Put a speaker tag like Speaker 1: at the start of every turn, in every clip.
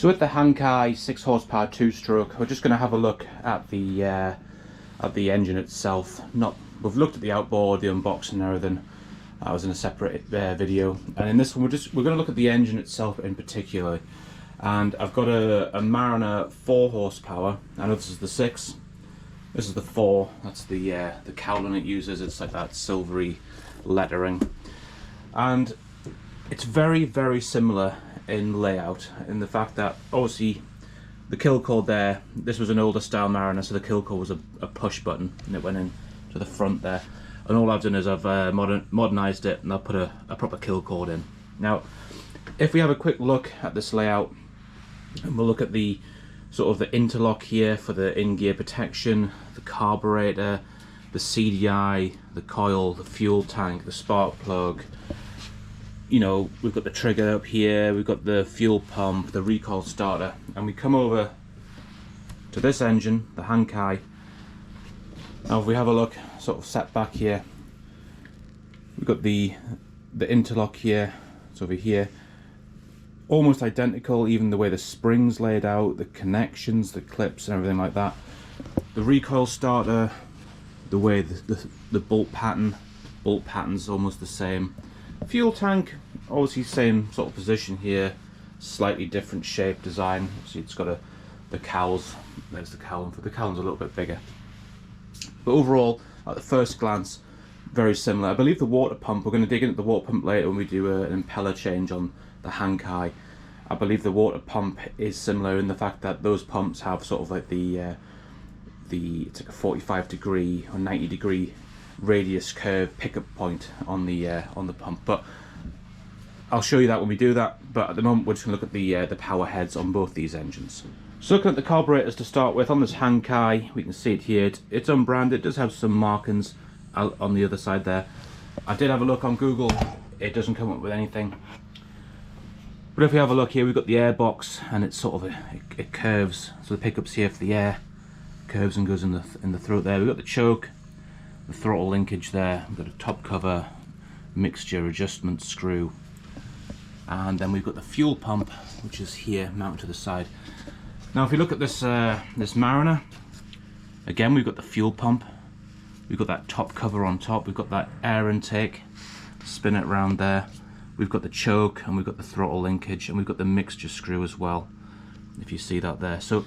Speaker 1: So with the Hangkai 6 horsepower 2-stroke, we're just going to have a look at the engine itself. We've looked at the outboard, the unboxing and everything. That was in a separate video, and in this one we're going to look at the engine itself in particular. And I've got a Mariner 4 horsepower. I know this is the 6. This is the 4. That's the cowling it uses. It's like that silvery lettering, and it's very, very similar in layout, in the fact that obviously the kill cord there, this was an older style Mariner, so the kill cord was a push button and it went in to the front there, and all I've done is I've modernized it and I've put a proper kill cord in. Now if we have a quick look at this layout, and we'll look at the sort of the interlock here for the in-gear protection, the carburetor, the CDI, the coil, the fuel tank, the spark plug. You know, we've got the trigger up here, we've got the fuel pump, the recoil starter, and we come over to this engine, the Hangkai. Now if we have a look, sort of set back here, we've got the interlock here, it's over here, almost identical, even the way the springs laid out, the connections, the clips and everything like that. The recoil starter, the way the bolt pattern's almost the same. Fuel tank, obviously same sort of position here, slightly different shape, design. See, it's got the cowls. There's the cowl. The cowl's a little bit bigger, but overall, at the first glance, very similar. I believe the water pump, we're going to dig into the water pump later when we do an impeller change on the Hangkai. I believe the water pump is similar in the fact that those pumps have sort of like it's like a 45 degree or 90 degree radius curve pickup point on the pump, but I'll show you that when we do that. But at the moment we're just going to look at the power heads on both these engines. So looking at the carburetors to start with, on this Hangkai, we can see it here, it's unbranded, it does have some markings on the other side there. I did have a look on Google, it doesn't come up with anything. But if we have a look here, we've got the air box, and it's sort of it curves, so the pickup's here for the air, curves and goes in the throat there. We've got the choke, the throttle linkage there, we've got a top cover, mixture adjustment screw, and then we've got the fuel pump, which is here mounted to the side. Now if we look at this this Mariner, again we've got the fuel pump, we've got that top cover on top, we've got that air intake, spin it around there, we've got the choke, and we've got the throttle linkage, and we've got the mixture screw as well, if you see that there. So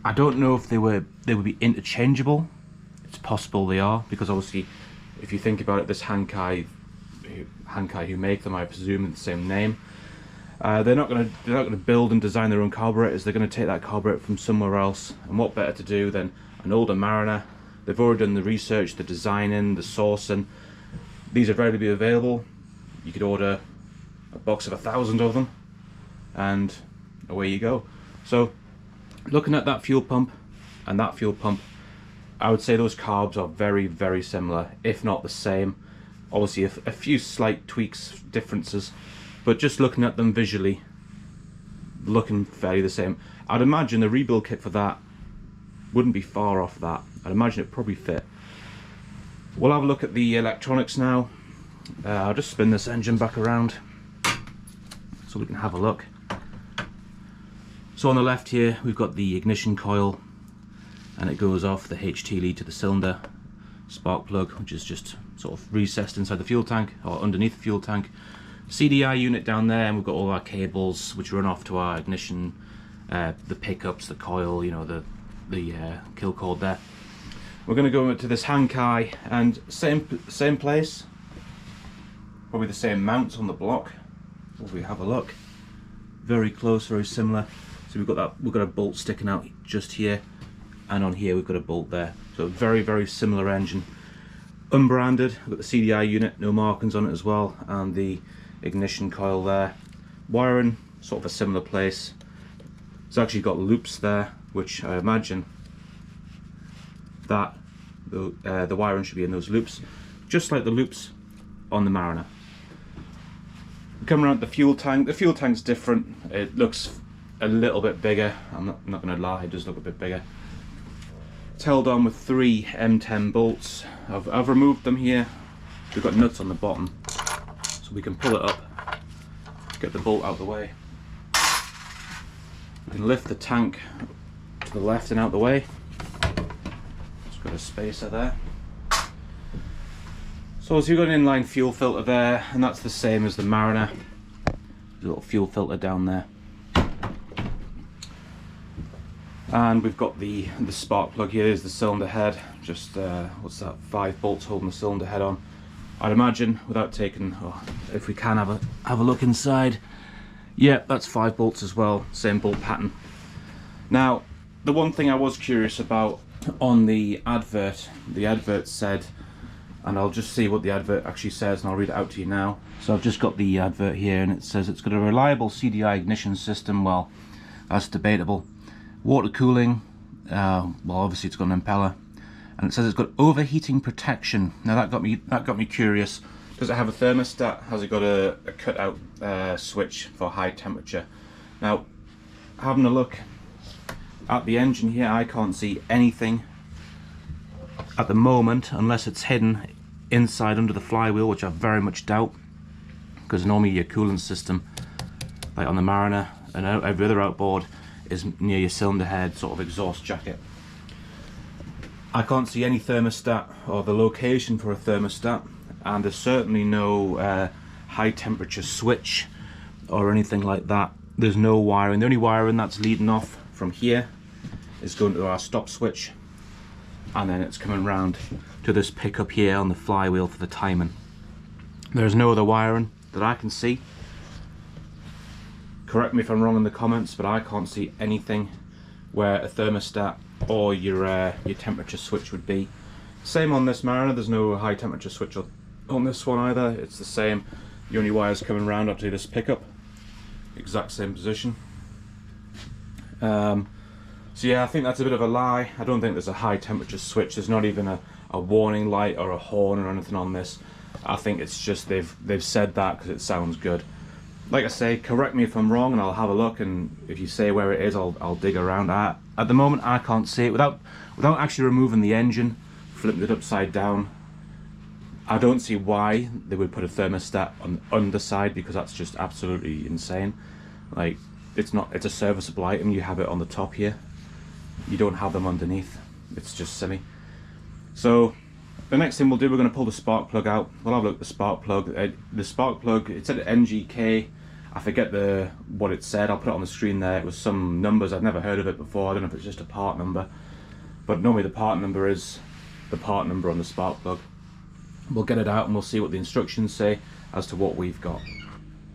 Speaker 1: I don't know if they would be interchangeable. It's possible they are, because obviously if you think about it, this Hangkai who make them, I presume the same name, they're not going to build and design their own carburetors. They're going to take that carburetor from somewhere else, and what better to do than an older Mariner. They've already done the research, the designing, the sourcing. These are readily available. You could order a box of 1,000 of them and away you go. So looking at that fuel pump and that fuel pump, I would say those carbs are very, very similar, if not the same. Obviously a few slight tweaks, differences, but just looking at them visually, looking fairly the same. I'd imagine the rebuild kit for that wouldn't be far off that. I'd imagine it'd probably fit. We'll have a look at the electronics now. I'll just spin this engine back around so we can have a look. So on the left here we've got the ignition coil, and it goes off the HT lead to the cylinder, spark plug, which is just sort of recessed inside the fuel tank or underneath the fuel tank, CDI unit down there, and we've got all our cables which run off to our ignition, the pickups, the coil, you know, the kill cord there. We're going to go into this Hangkai, and same place, probably the same mounts on the block. If we have a look, very close, very similar. So we've got a bolt sticking out just here, and on here we've got a bolt there. So very, very similar engine. Unbranded, we've got the CDI unit, no markings on it as well, and the ignition coil there. Wiring, sort of a similar place. It's actually got loops there, which I imagine that the wiring should be in those loops, just like the loops on the Mariner. We come around the fuel tank. The fuel tank's different. It looks a little bit bigger. I'm not going to lie, it does look a bit bigger. It's held on with 3 M10 bolts. I've removed them here. We've got nuts on the bottom, so we can pull it up, get the bolt out of the way. We can lift the tank to the left and out the way. It's got a spacer there. So you've got an inline fuel filter there, and that's the same as the Mariner. There's a little fuel filter down there. And we've got the spark plug here. There's the cylinder head. Just what's that? 5 bolts holding the cylinder head on. I'd imagine, without taking, if we can have a look inside. Yeah, that's 5 bolts as well. Same bolt pattern. Now, the one thing I was curious about on the advert said, and I'll just see what the advert actually says, and I'll read it out to you now. So I've just got the advert here, and it says it's got a reliable CDI ignition system. Well, that's debatable. Water cooling, well, obviously it's got an impeller, and it says it's got overheating protection. Now that got me curious. Does it have a thermostat? Has it got a cutout switch for high temperature? Now, having a look at the engine here, I can't see anything at the moment, unless it's hidden inside under the flywheel, which I very much doubt, because normally your cooling system, like on the Mariner and every other outboard, is near your cylinder head, sort of exhaust jacket. I can't see any thermostat or the location for a thermostat, and there's certainly no high temperature switch or anything like that. There's no wiring. The only wiring that's leading off from here is going to our stop switch, and then it's coming round to this pickup here on the flywheel for the timing. There's no other wiring that I can see. Correct me if I'm wrong in the comments, but I can't see anything where a thermostat or your temperature switch would be. Same on this Mariner, there's no high temperature switch on this one either. It's the same. The only wires coming around up to this pickup, exact same position. So yeah, I think that's a bit of a lie. I don't think there's a high temperature switch. There's not even a warning light or a horn or anything on this. I think it's just they've said that because it sounds good. Like I say, correct me if I'm wrong, and I'll have a look, and if you say where it is, I'll dig around. At the moment, I can't see it without actually removing the engine, flipping it upside down. I don't see why they would put a thermostat on the underside, because that's just absolutely insane. Like, it's a serviceable item. You have it on the top here. You don't have them underneath. It's just silly. So the next thing we'll do, we're going to pull the spark plug out. We'll have a look at the spark plug. The spark plug, it said NGK. I forget what it said. I'll put it on the screen there. It was some numbers. I've never heard of it before. I don't know if it's just a part number. But normally the part number is the part number on the spark plug. We'll get it out and we'll see what the instructions say as to what we've got.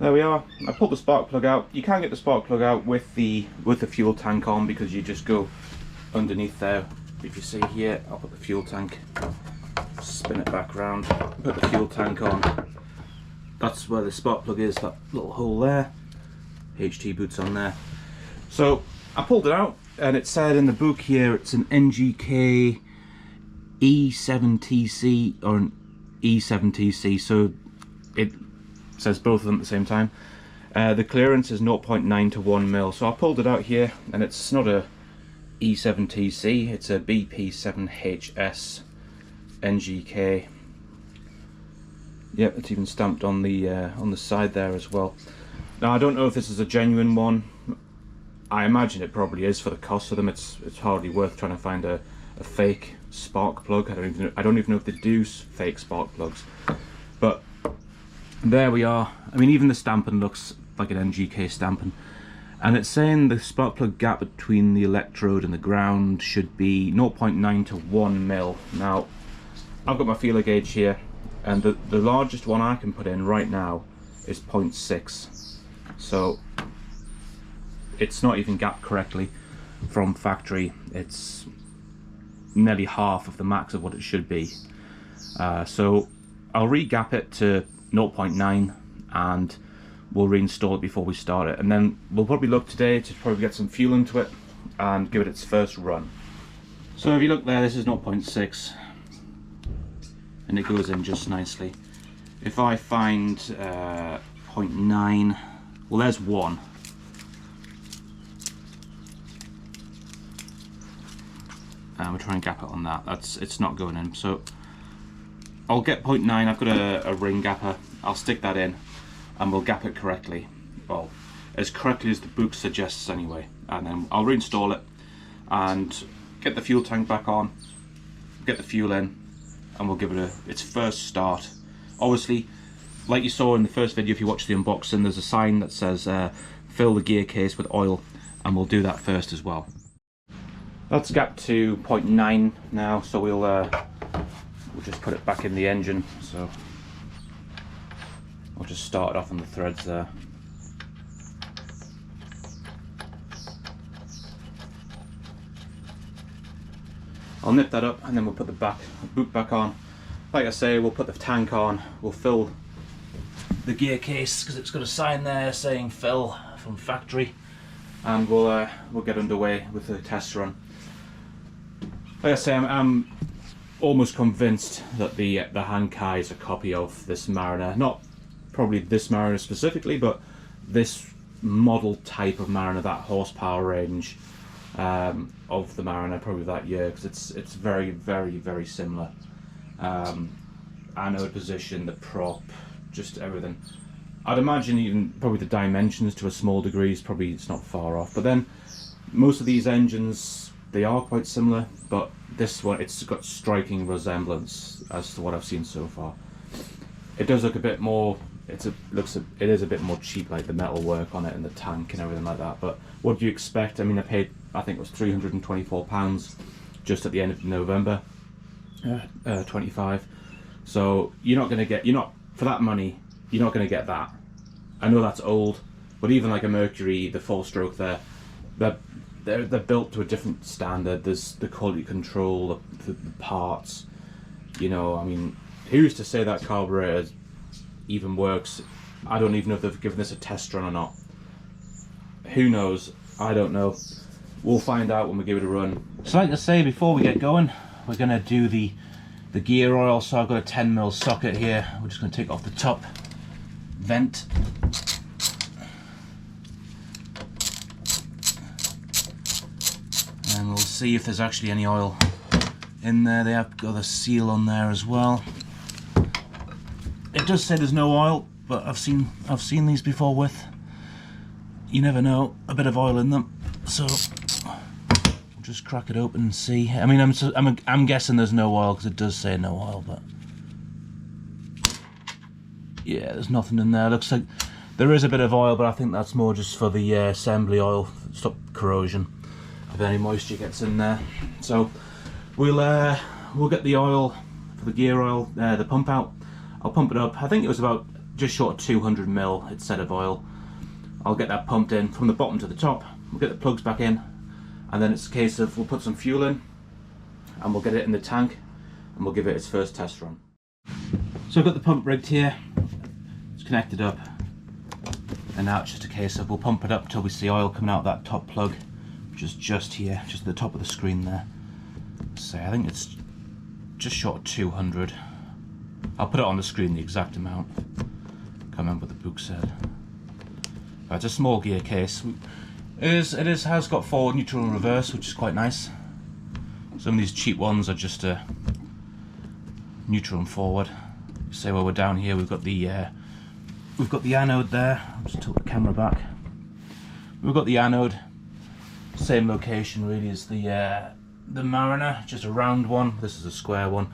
Speaker 1: There we are. I pulled the spark plug out. You can get the spark plug out with the fuel tank on, because you just go underneath there. If you see here, I'll put the fuel tank, spin it back round, put the fuel tank on. That's where the spark plug is, that little hole there. HT boots on there. So I pulled it out, and it said in the book here it's an NGK E7TC or an E7TC, so it says both of them at the same time. The clearance is 0.9 to 1 mil. So I pulled it out here, and it's not a E7TC, it's a BP7HS NGK. Yep, it's even stamped on the side there as well. Now I don't know if this is a genuine one. I imagine it probably is for the cost of them. It's hardly worth trying to find a fake spark plug. I don't even know if they do fake spark plugs. But there we are. I mean, even the stamping looks like an NGK stamping. And it's saying the spark plug gap between the electrode and the ground should be 0.9 to 1 mil. Now, I've got my feeler gauge here, and the largest one I can put in right now is 0.6. So it's not even gapped correctly from factory. It's nearly half of the max of what it should be. So I'll re-gap it to 0.9 and we'll reinstall it before we start it, and then we'll probably look today to probably get some fuel into it and give it its first run. So if you look there, this is 0.6 and it goes in just nicely. If I find 0.9, well, there's 1. And we'll try and gap it on that. It's not going in. So I'll get 0.9. I've got a ring gapper. I'll stick that in and we'll gap it correctly. Well, as correctly as the book suggests anyway, and then I'll reinstall it and get the fuel tank back on, get the fuel in, and we'll give it its first start. Obviously, like you saw in the first video, if you watch the unboxing, there's a sign that says fill the gear case with oil, and we'll do that first as well. That's gap to 0.9 now, so we'll just put it back in the engine. So we'll just start it off on the threads there. I'll nip that up and then we'll put the boot back on. Like I say, we'll put the tank on, we'll fill the gear case because it's got a sign there saying fill from factory, and we'll get underway with the test run. Like I say, I'm almost convinced that the Hangkai is a copy of this Mariner. Not probably this Mariner specifically, but this model type of Mariner, that horsepower range of the Mariner, probably that year, because it's very, very, very similar. Anode position, the prop, just everything. I'd imagine even probably the dimensions to a small degree is probably, it's not far off. But then most of these engines, they are quite similar, but this one, it's got striking resemblance as to what I've seen so far. It does look a bit more, it is a bit more cheap, like the metal work on it and the tank and everything like that. But what do you expect? I mean, I paid, I think it was £324 just at the end of November 25. So you're not for that money, you're not going to get that. I know that's old, but even like a Mercury, the 4-stroke there, they're built to a different standard. There's the quality control, the parts. You know, I mean, who's to say that carburetor even works? I don't even know if they've given this a test run or not. Who knows? I don't know. We'll find out when we give it a run. So like I say, before we get going, we're going to do the gear oil. So I've got a 10mm socket here. We're just going to take off the top vent. And we'll see if there's actually any oil in there. They have got a seal on there as well. It does say there's no oil, but I've seen these before with, you never know, a bit of oil in them. So we'll just crack it open and see. I mean, I'm guessing there's no oil because it does say no oil, but yeah, there's nothing in there. Looks like there is a bit of oil, but I think that's more just for the assembly oil, stop corrosion if any moisture gets in there. So we'll get the oil for the gear oil, the pump out. I'll pump it up. I think it was about just short of 200ml it said of oil. I'll get that pumped in from the bottom to the top. We'll get the plugs back in, and then it's a case of we'll put some fuel in and we'll get it in the tank and we'll give it its first test run. So I've got the pump rigged here, it's connected up, and now it's just a case of we'll pump it up till we see oil coming out that top plug, which is just here, just at the top of the screen there. So I think it's just short of 200. I'll put it on the screen, the exact amount. Can't remember what the book said. But it's a small gear case. It has got forward, neutral and reverse, which is quite nice. Some of these cheap ones are just neutral and forward. Say while we're down here, we've got the anode there. I'll just tilt the camera back. We've got the anode, same location really as the Mariner, just a round one. This is a square one.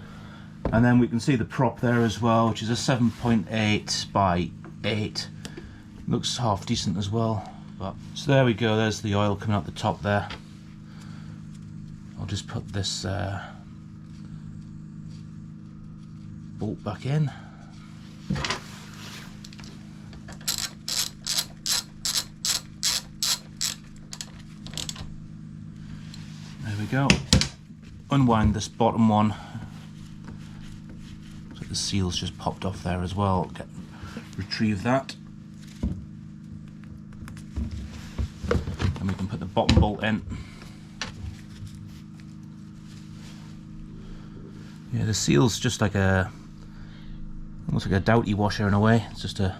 Speaker 1: And then we can see the prop there as well, which is a 7.8 by 8. Looks half decent as well. But so there we go, there's the oil coming out the top there. I'll just put this bolt back in. There we go. Unwind this bottom one. So the seal's just popped off there as well. Retrieve that. And we can put the bottom bolt in. Yeah, the seal's just like almost like a doughty washer in a way. It's just a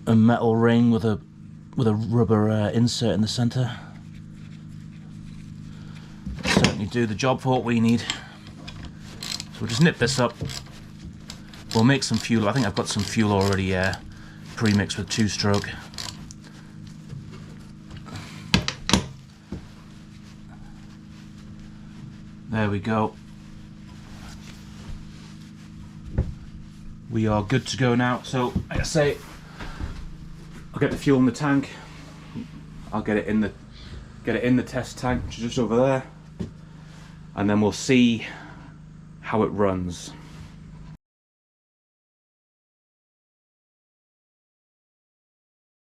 Speaker 1: metal ring with a rubber insert in the centre. Certainly do the job for what we need. So we'll just nip this up. We'll make some fuel. I think I've got some fuel already pre-mixed with 2-stroke. There we go. We are good to go now. So like I say, I'll get the fuel in the tank. I'll get it in the test tank, which is just over there, and then we'll see how it runs.